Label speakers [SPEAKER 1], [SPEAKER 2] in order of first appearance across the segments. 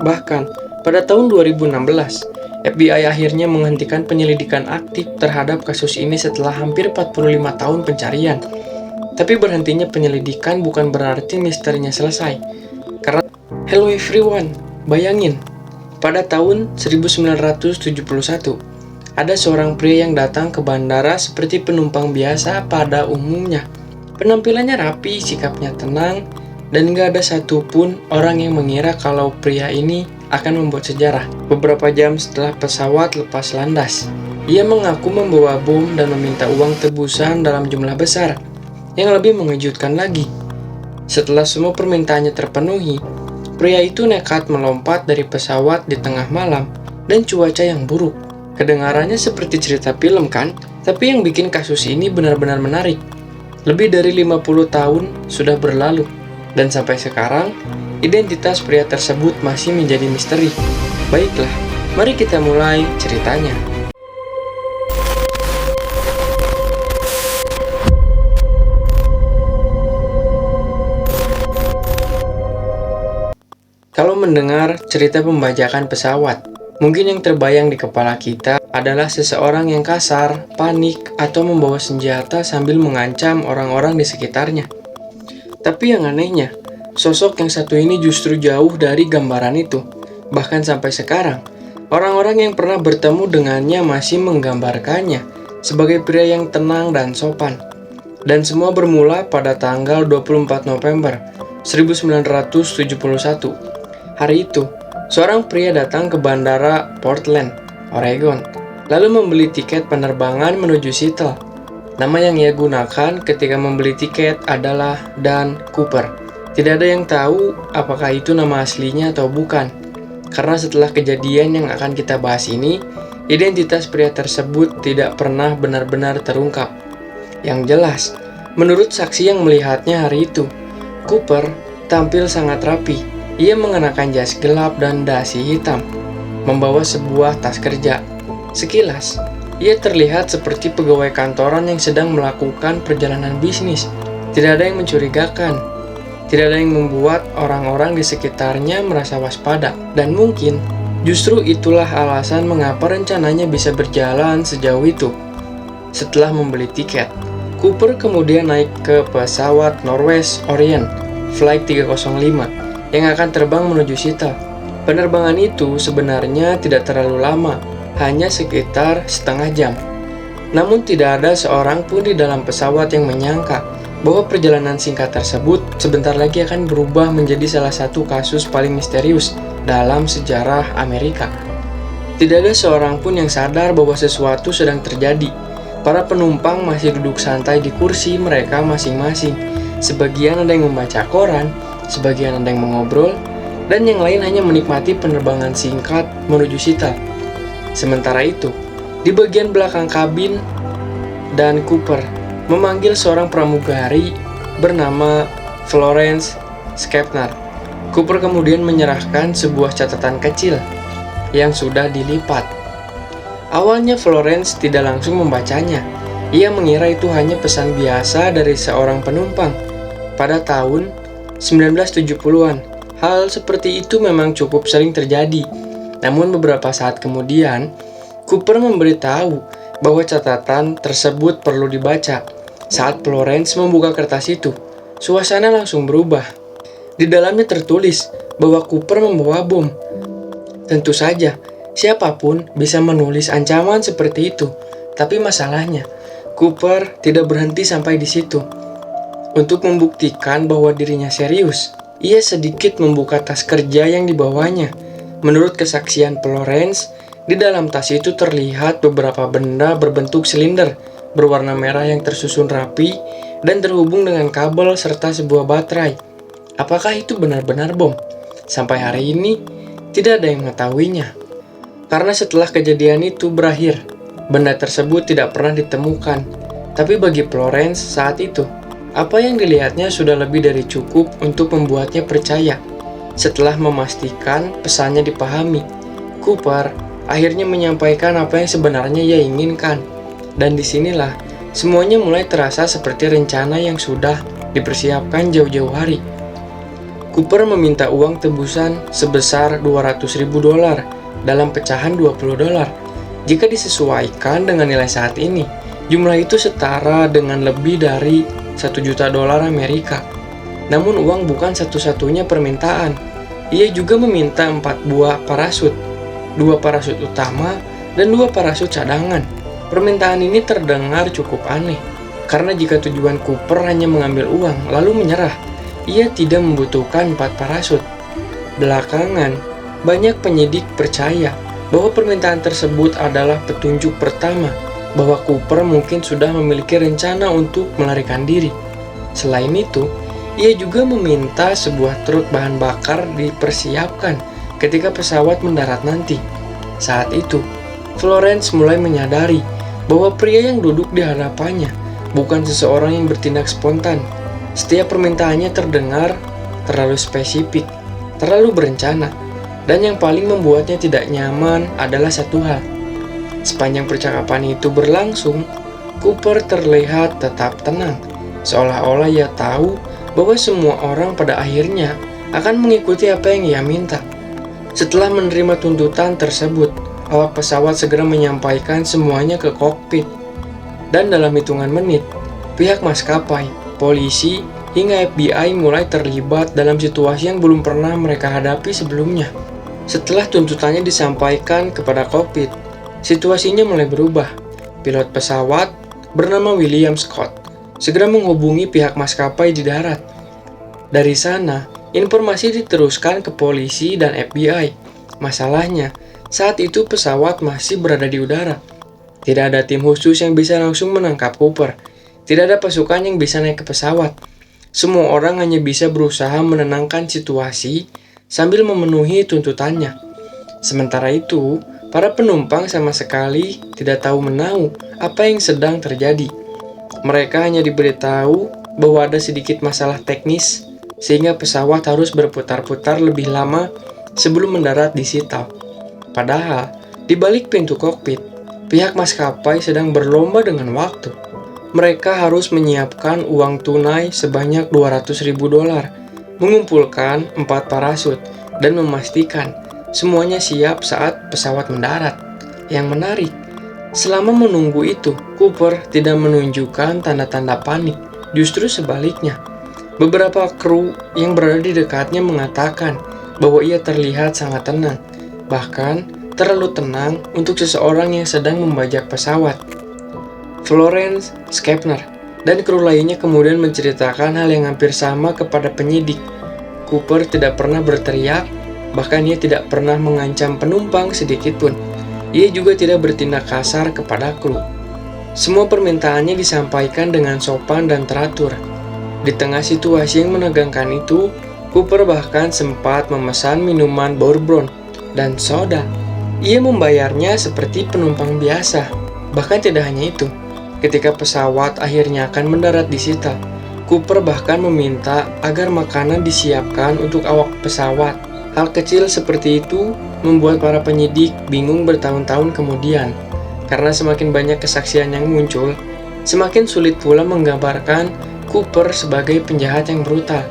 [SPEAKER 1] Bahkan, pada tahun 2016, FBI akhirnya menghentikan penyelidikan aktif terhadap kasus ini setelah hampir 45 tahun pencarian. Tapi berhentinya penyelidikan bukan berarti misterinya selesai. Karena, hello everyone, bayangin, pada tahun 1971, ada seorang pria yang datang ke bandara seperti penumpang biasa pada umumnya. Penampilannya rapi, sikapnya tenang, dan gak ada satupun orang yang mengira kalau pria ini akan membuat sejarah. Beberapa jam setelah pesawat lepas landas, ia mengaku membawa bom dan meminta uang tebusan dalam jumlah besar. Yang lebih mengejutkan lagi, setelah semua permintaannya terpenuhi, pria itu nekat melompat dari pesawat di tengah malam dan cuaca yang buruk. Kedengarannya seperti cerita film kan? Tapi yang bikin kasus ini benar-benar menarik. Lebih dari 50 tahun sudah berlalu, dan sampai sekarang, identitas pria tersebut masih menjadi misteri. Baiklah, mari kita mulai ceritanya. Kalau mendengar cerita pembajakan pesawat, mungkin yang terbayang di kepala kita adalah seseorang yang kasar, panik, atau membawa senjata sambil mengancam orang-orang di sekitarnya. Tapi yang anehnya, sosok yang satu ini justru jauh dari gambaran itu. Bahkan sampai sekarang, orang-orang yang pernah bertemu dengannya masih menggambarkannya sebagai pria yang tenang dan sopan. Dan semua bermula pada tanggal 24 November 1971. Hari itu, seorang pria datang ke bandara Portland, Oregon, lalu membeli tiket penerbangan menuju Seattle. Nama yang ia gunakan ketika membeli tiket adalah Dan Cooper. Tidak ada yang tahu apakah itu nama aslinya atau bukan, karena setelah kejadian yang akan kita bahas ini, identitas pria tersebut tidak pernah benar-benar terungkap. Yang jelas, menurut saksi yang melihatnya hari itu, Cooper tampil sangat rapi. Ia mengenakan jas gelap dan dasi hitam, membawa sebuah tas kerja. Sekilas, ia terlihat seperti pegawai kantoran yang sedang melakukan perjalanan bisnis. Tidak ada yang mencurigakan, tidak ada yang membuat orang-orang di sekitarnya merasa waspada. Dan mungkin, justru itulah alasan mengapa rencananya bisa berjalan sejauh itu. Setelah membeli tiket, Cooper kemudian naik ke pesawat Northwest Orient Flight 305 yang akan terbang menuju Seattle. Penerbangan itu sebenarnya tidak terlalu lama, hanya sekitar setengah jam. Namun tidak ada seorang pun di dalam pesawat yang menyangka bahwa perjalanan singkat tersebut sebentar lagi akan berubah menjadi salah satu kasus paling misterius dalam sejarah Amerika. Tidak ada seorang pun yang sadar bahwa sesuatu sedang terjadi. Para penumpang masih duduk santai di kursi mereka masing-masing. Sebagian ada yang membaca koran, sebagian ada yang mengobrol, dan yang lain hanya menikmati penerbangan singkat menuju Seattle. Sementara itu, di bagian belakang kabin, Dan Cooper memanggil seorang pramugari bernama Florence Schaffner. Cooper kemudian menyerahkan sebuah catatan kecil yang sudah dilipat. Awalnya Florence tidak langsung membacanya. Ia mengira itu hanya pesan biasa dari seorang penumpang. Pada tahun 1970-an, hal seperti itu memang cukup sering terjadi. Namun beberapa saat kemudian, Cooper memberitahu bahwa catatan tersebut perlu dibaca. Saat Florence membuka kertas itu, suasana langsung berubah. Di dalamnya tertulis bahwa Cooper membawa bom. Tentu saja, siapapun bisa menulis ancaman seperti itu. Tapi masalahnya, Cooper tidak berhenti sampai di situ. Untuk membuktikan bahwa dirinya serius, ia sedikit membuka tas kerja yang dibawanya. Menurut kesaksian Florence, di dalam tas itu terlihat beberapa benda berbentuk silinder, berwarna merah yang tersusun rapi, dan terhubung dengan kabel serta sebuah baterai. Apakah itu benar-benar bom? Sampai hari ini, tidak ada yang mengetahuinya. Karena setelah kejadian itu berakhir, benda tersebut tidak pernah ditemukan. Tapi bagi Florence saat itu, apa yang dilihatnya sudah lebih dari cukup untuk membuatnya percaya. Setelah memastikan pesannya dipahami, Cooper akhirnya menyampaikan apa yang sebenarnya ia inginkan. Dan disinilah semuanya mulai terasa seperti rencana yang sudah dipersiapkan jauh-jauh hari. Cooper meminta uang tebusan sebesar $200.000 dalam pecahan $20. Jika disesuaikan dengan nilai saat ini, jumlah itu setara dengan lebih dari $1 juta Amerika. Namun uang bukan satu-satunya permintaan. Ia juga meminta 4 buah parasut, 2 parasut utama, dan 2 parasut cadangan. Permintaan ini terdengar cukup aneh, karena jika tujuan Cooper hanya mengambil uang lalu menyerah, ia tidak membutuhkan 4 parasut. Belakangan, banyak penyidik percaya bahwa permintaan tersebut adalah petunjuk pertama bahwa Cooper mungkin sudah memiliki rencana untuk melarikan diri. Selain itu, ia juga meminta sebuah truk bahan bakar dipersiapkan ketika pesawat mendarat nanti. Saat itu, Florence mulai menyadari bahwa pria yang duduk di hadapannya bukan seseorang yang bertindak spontan. Setiap permintaannya terdengar terlalu spesifik, terlalu berencana, dan yang paling membuatnya tidak nyaman adalah satu hal. Sepanjang percakapan itu berlangsung, Cooper terlihat tetap tenang, seolah-olah ia tahu bahwa semua orang pada akhirnya akan mengikuti apa yang ia minta. Setelah menerima tuntutan tersebut, awak pesawat segera menyampaikan semuanya ke kokpit. Dan dalam hitungan menit, pihak maskapai, polisi, hingga FBI mulai terlibat dalam situasi yang belum pernah mereka hadapi sebelumnya. Setelah tuntutannya disampaikan kepada kokpit, situasinya mulai berubah. Pilot pesawat bernama William Scott segera menghubungi pihak maskapai di darat. Dari sana, informasi diteruskan ke polisi dan FBI. Masalahnya, saat itu pesawat masih berada di udara. Tidak ada tim khusus yang bisa langsung menangkap Cooper. Tidak ada pasukan yang bisa naik ke pesawat. Semua orang hanya bisa berusaha menenangkan situasi sambil memenuhi tuntutannya. Sementara itu, para penumpang sama sekali tidak tahu menahu apa yang sedang terjadi. Mereka hanya diberitahu bahwa ada sedikit masalah teknis, sehingga pesawat harus berputar-putar lebih lama sebelum mendarat di Seattle. Padahal, di balik pintu kokpit, pihak maskapai sedang berlomba dengan waktu. Mereka harus menyiapkan uang tunai sebanyak $200.000, mengumpulkan 4 parasut, dan memastikan semuanya siap saat pesawat mendarat. Yang menarik, selama menunggu itu, Cooper tidak menunjukkan tanda-tanda panik. Justru sebaliknya, beberapa kru yang berada di dekatnya mengatakan bahwa ia terlihat sangat tenang, bahkan terlalu tenang untuk seseorang yang sedang membajak pesawat. Florence Schaffner dan kru lainnya kemudian menceritakan hal yang hampir sama kepada penyidik. Cooper tidak pernah berteriak, bahkan ia tidak pernah mengancam penumpang sedikit pun. Ia juga tidak bertindak kasar kepada kru. Semua permintaannya disampaikan dengan sopan dan teratur. Di tengah situasi yang menegangkan itu, Cooper bahkan sempat memesan minuman bourbon dan soda. Ia membayarnya seperti penumpang biasa. Bahkan tidak hanya itu, ketika pesawat akhirnya akan mendarat di Seattle, Cooper bahkan meminta agar makanan disiapkan untuk awak pesawat. Hal kecil seperti itu membuat para penyidik bingung bertahun-tahun kemudian. Karena semakin banyak kesaksian yang muncul, semakin sulit pula menggambarkan Cooper sebagai penjahat yang brutal.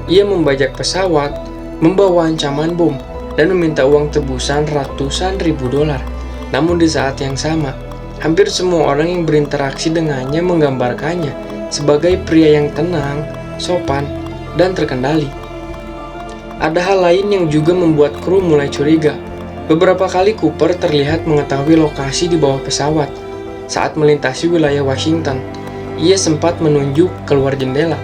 [SPEAKER 1] Ia membajak pesawat, membawa ancaman bom, dan meminta uang tebusan ratusan ribu dolar. Namun di saat yang sama, hampir semua orang yang berinteraksi dengannya menggambarkannya sebagai pria yang tenang, sopan, dan terkendali. Ada hal lain yang juga membuat kru mulai curiga. Beberapa kali Cooper terlihat mengetahui lokasi di bawah pesawat. Saat melintasi wilayah Washington, ia sempat menunjuk keluar jendela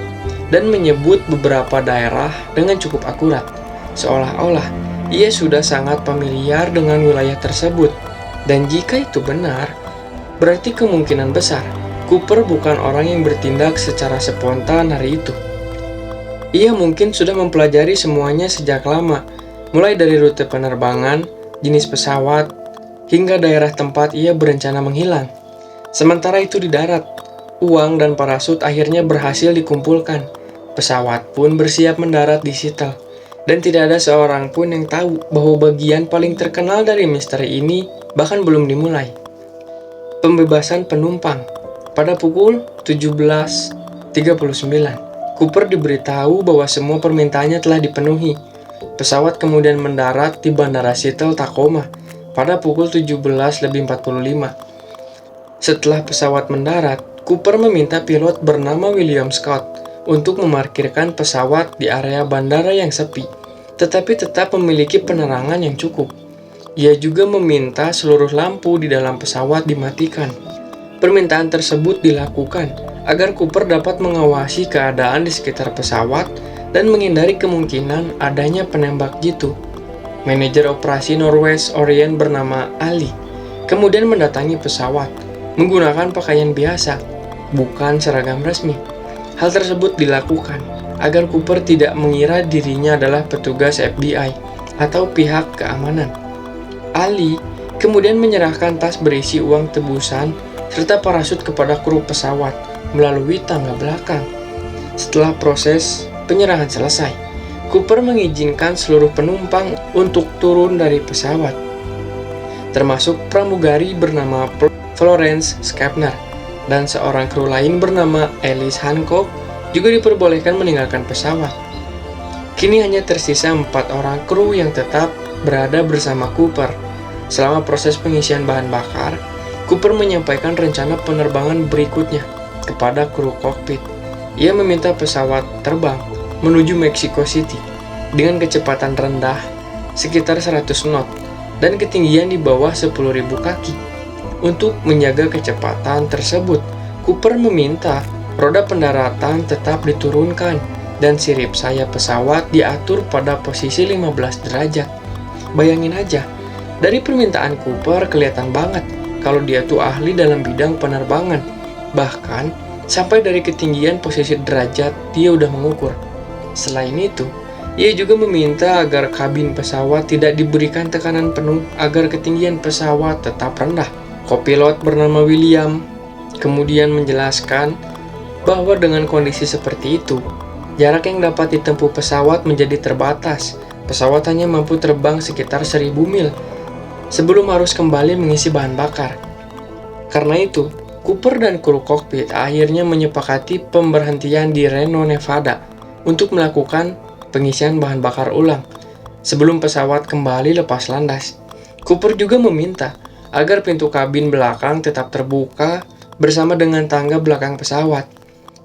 [SPEAKER 1] dan menyebut beberapa daerah dengan cukup akurat, seolah-olah ia sudah sangat familiar dengan wilayah tersebut. Dan jika itu benar, berarti kemungkinan besar Cooper bukan orang yang bertindak secara spontan hari itu. Ia mungkin sudah mempelajari semuanya sejak lama, mulai dari rute penerbangan, jenis pesawat, hingga daerah tempat ia berencana menghilang. Sementara itu di darat, uang dan parasut akhirnya berhasil dikumpulkan. Pesawat pun bersiap mendarat di Seattle, dan tidak ada seorang pun yang tahu bahwa bagian paling terkenal dari misteri ini bahkan belum dimulai. Pembebasan penumpang. Pada pukul 17.39, Cooper diberitahu bahwa semua permintaannya telah dipenuhi. Pesawat kemudian mendarat di Bandara Seattle, Tacoma pada pukul 17.45. Setelah pesawat mendarat, Cooper meminta pilot bernama William Scott untuk memarkirkan pesawat di area bandara yang sepi, tetapi tetap memiliki penerangan yang cukup. Ia juga meminta seluruh lampu di dalam pesawat dimatikan. Permintaan tersebut dilakukan agar Cooper dapat mengawasi keadaan di sekitar pesawat dan menghindari kemungkinan adanya penembak jitu. Manajer operasi Northwest Orient bernama Ali kemudian mendatangi pesawat menggunakan pakaian biasa, bukan seragam resmi. Hal tersebut dilakukan agar Cooper tidak mengira dirinya adalah petugas FBI atau pihak keamanan. Ali kemudian menyerahkan tas berisi uang tebusan serta parasut kepada kru pesawat melalui tangga belakang. Setelah proses penyerahan selesai, Cooper mengizinkan seluruh penumpang untuk turun dari pesawat, termasuk pramugari bernama Florence Schaffner dan seorang kru lain bernama Alice Hancock juga diperbolehkan meninggalkan pesawat. Kini hanya tersisa 4 orang kru yang tetap berada bersama Cooper. Selama proses pengisian bahan bakar, Cooper menyampaikan rencana penerbangan berikutnya kepada kru kokpit. Ia meminta pesawat terbang menuju Mexico City dengan kecepatan rendah sekitar 100 knot dan ketinggian di bawah 10.000 kaki. Untuk menjaga kecepatan tersebut, Cooper meminta roda pendaratan tetap diturunkan dan sirip sayap pesawat diatur pada posisi 15 derajat. Bayangin aja, dari permintaan Cooper kelihatan banget kalau dia tuh ahli dalam bidang penerbangan. Bahkan, sampai dari ketinggian posisi derajat dia udah mengukur. Selain itu, ia juga meminta agar kabin pesawat tidak diberikan tekanan penuh agar ketinggian pesawat tetap rendah. Kopilot bernama William kemudian menjelaskan bahwa dengan kondisi seperti itu, jarak yang dapat ditempuh pesawat menjadi terbatas. Pesawat hanya mampu terbang sekitar 1.000 mil sebelum harus kembali mengisi bahan bakar. Karena itu, Cooper dan kru kokpit akhirnya menyepakati pemberhentian di Reno, Nevada untuk melakukan pengisian bahan bakar ulang sebelum pesawat kembali lepas landas. Cooper juga meminta agar pintu kabin belakang tetap terbuka bersama dengan tangga belakang pesawat.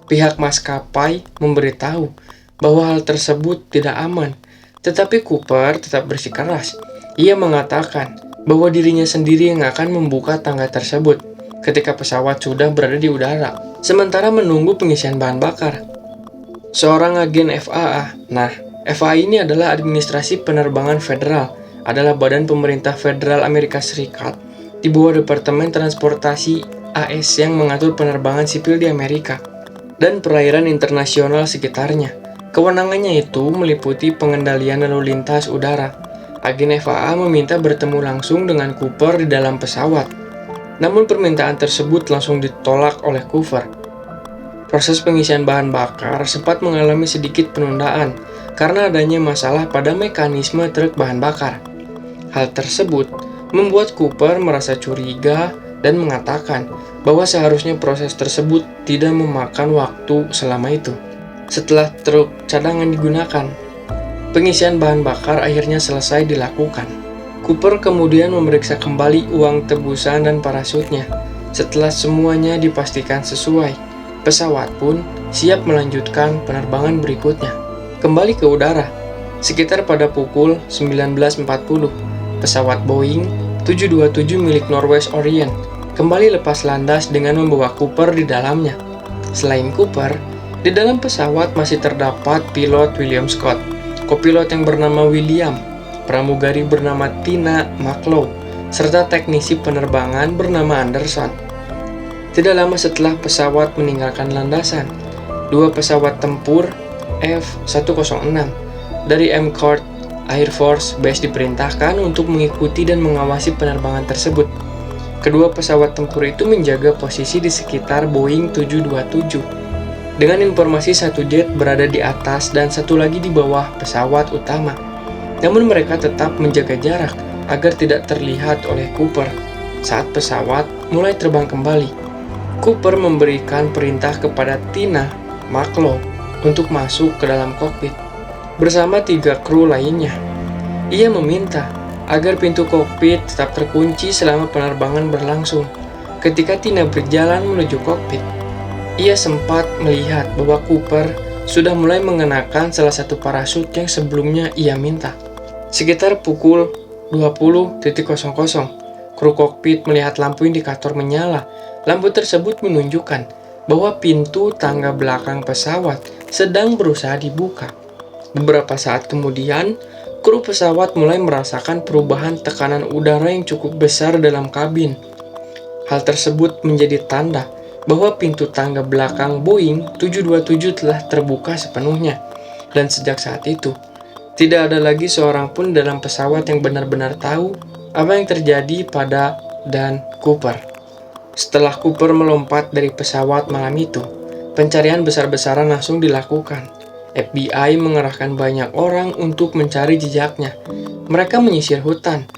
[SPEAKER 1] Pihak maskapai memberitahu bahwa hal tersebut tidak aman, tetapi Cooper tetap bersikeras. Ia mengatakan bahwa dirinya sendiri yang akan membuka tangga tersebut ketika pesawat sudah berada di udara, sementara menunggu pengisian bahan bakar. Seorang agen FAA, FAA ini adalah Administrasi Penerbangan Federal, adalah badan pemerintah federal Amerika Serikat di bawah Departemen Transportasi AS yang mengatur penerbangan sipil di Amerika dan perairan internasional sekitarnya. Kewenangannya itu meliputi pengendalian lalu lintas udara. Agen FAA meminta bertemu langsung dengan Cooper di dalam pesawat, namun permintaan tersebut langsung ditolak oleh Cooper. Proses pengisian bahan bakar sempat mengalami sedikit penundaan karena adanya masalah pada mekanisme truk bahan bakar. Hal tersebut membuat Cooper merasa curiga dan mengatakan bahwa seharusnya proses tersebut tidak memakan waktu selama itu. Setelah truk cadangan digunakan, pengisian bahan bakar akhirnya selesai dilakukan. Cooper kemudian memeriksa kembali uang tebusan dan parasutnya. Setelah semuanya dipastikan sesuai, pesawat pun siap melanjutkan penerbangan berikutnya. Kembali ke udara, sekitar pada pukul 19.40, pesawat Boeing 727 milik Northwest Orient kembali lepas landas dengan membawa Cooper di dalamnya. Selain Cooper, di dalam pesawat masih terdapat pilot William Scott, kopilot yang bernama William, pramugari bernama Tina McClough, serta teknisi penerbangan bernama Anderson. Tidak lama setelah pesawat meninggalkan landasan, 2 pesawat tempur F-106 dari MCART Air Force Base diperintahkan untuk mengikuti dan mengawasi penerbangan tersebut. Kedua pesawat tempur itu menjaga posisi di sekitar Boeing 727, dengan informasi satu jet berada di atas dan satu lagi di bawah pesawat utama. Namun mereka tetap menjaga jarak agar tidak terlihat oleh Cooper. Saat pesawat mulai terbang kembali, Cooper memberikan perintah kepada Tina McClough untuk masuk ke dalam kokpit bersama 3 kru lainnya. Ia meminta agar pintu kokpit tetap terkunci selama penerbangan berlangsung. Ketika Tina berjalan menuju kokpit, ia sempat melihat bahwa Cooper sudah mulai mengenakan salah satu parasut yang sebelumnya ia minta. Sekitar pukul 20.00, kru kokpit melihat lampu indikator menyala. Lampu tersebut menunjukkan bahwa pintu tangga belakang pesawat sedang berusaha dibuka. Beberapa saat kemudian, kru pesawat mulai merasakan perubahan tekanan udara yang cukup besar dalam kabin. Hal tersebut menjadi tanda bahwa pintu tangga belakang Boeing 727 telah terbuka sepenuhnya. Dan sejak saat itu, tidak ada lagi seorang pun dalam pesawat yang benar-benar tahu apa yang terjadi pada Dan Cooper. Setelah Cooper melompat dari pesawat malam itu, pencarian besar-besaran langsung dilakukan. FBI mengerahkan banyak orang untuk mencari jejaknya. Mereka menyisir hutan,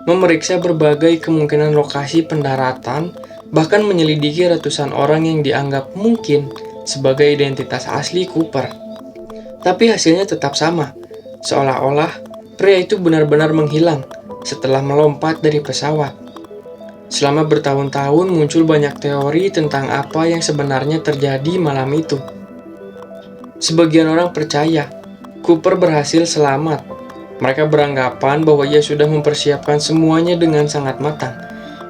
[SPEAKER 1] memeriksa berbagai kemungkinan lokasi pendaratan, bahkan menyelidiki ratusan orang yang dianggap mungkin sebagai identitas asli Cooper. Tapi hasilnya tetap sama, seolah-olah pria itu benar-benar menghilang setelah melompat dari pesawat. Selama bertahun-tahun muncul banyak teori tentang apa yang sebenarnya terjadi malam itu. Sebagian orang percaya Cooper berhasil selamat. Mereka beranggapan bahwa ia sudah mempersiapkan semuanya dengan sangat matang,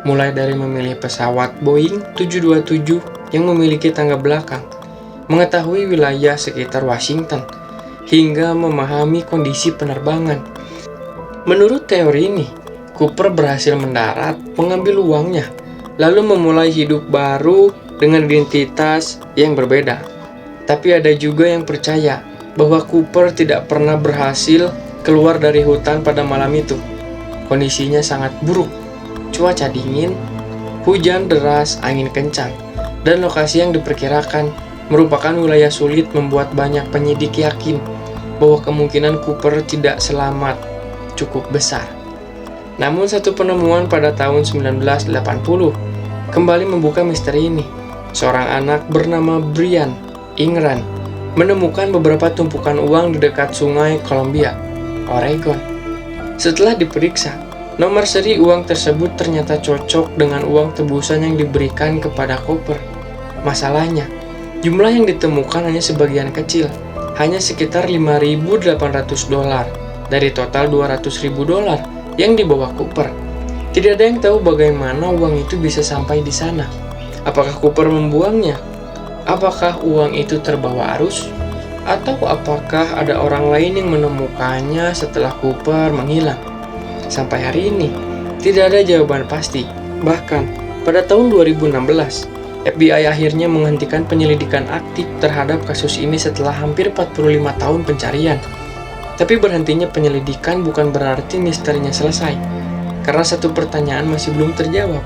[SPEAKER 1] mulai dari memilih pesawat Boeing 727 yang memiliki tangga belakang, mengetahui wilayah sekitar Washington, hingga memahami kondisi penerbangan. Menurut teori ini, Cooper berhasil mendarat, mengambil uangnya, lalu memulai hidup baru dengan identitas yang berbeda. Tapi ada juga yang percaya bahwa Cooper tidak pernah berhasil keluar dari hutan pada malam itu. Kondisinya sangat buruk, cuaca dingin, hujan deras, angin kencang, dan lokasi yang diperkirakan merupakan wilayah sulit membuat banyak penyidik yakin bahwa kemungkinan Cooper tidak selamat cukup besar. Namun satu penemuan pada tahun 1980 kembali membuka misteri ini. Seorang anak bernama Brian Ingran menemukan beberapa tumpukan uang di dekat sungai Columbia, Oregon. Setelah diperiksa, nomor seri uang tersebut ternyata cocok dengan uang tebusan yang diberikan kepada Cooper. Masalahnya, jumlah yang ditemukan hanya sebagian kecil, hanya sekitar $5.800 dari total $200.000 yang dibawa Cooper. Tidak ada yang tahu bagaimana uang itu bisa sampai di sana. Apakah Cooper membuangnya? Apakah uang itu terbawa arus? Atau apakah ada orang lain yang menemukannya setelah Cooper menghilang? Sampai hari ini, tidak ada jawaban pasti. Bahkan, pada tahun 2016, FBI akhirnya menghentikan penyelidikan aktif terhadap kasus ini setelah hampir 45 tahun pencarian. Tapi berhentinya penyelidikan bukan berarti misterinya selesai, karena satu pertanyaan masih belum terjawab.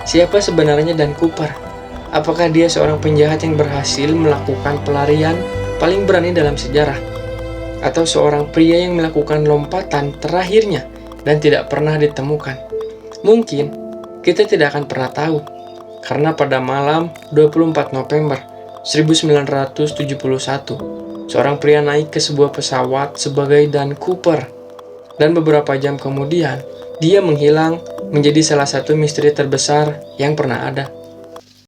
[SPEAKER 1] Siapa sebenarnya Dan Cooper? Apakah dia seorang penjahat yang berhasil melakukan pelarian paling berani dalam sejarah? Atau seorang pria yang melakukan lompatan terakhirnya dan tidak pernah ditemukan? Mungkin kita tidak akan pernah tahu, karena pada malam 24 November 1971, seorang pria naik ke sebuah pesawat sebagai Dan Cooper. Dan beberapa jam kemudian, dia menghilang menjadi salah satu misteri terbesar yang pernah ada.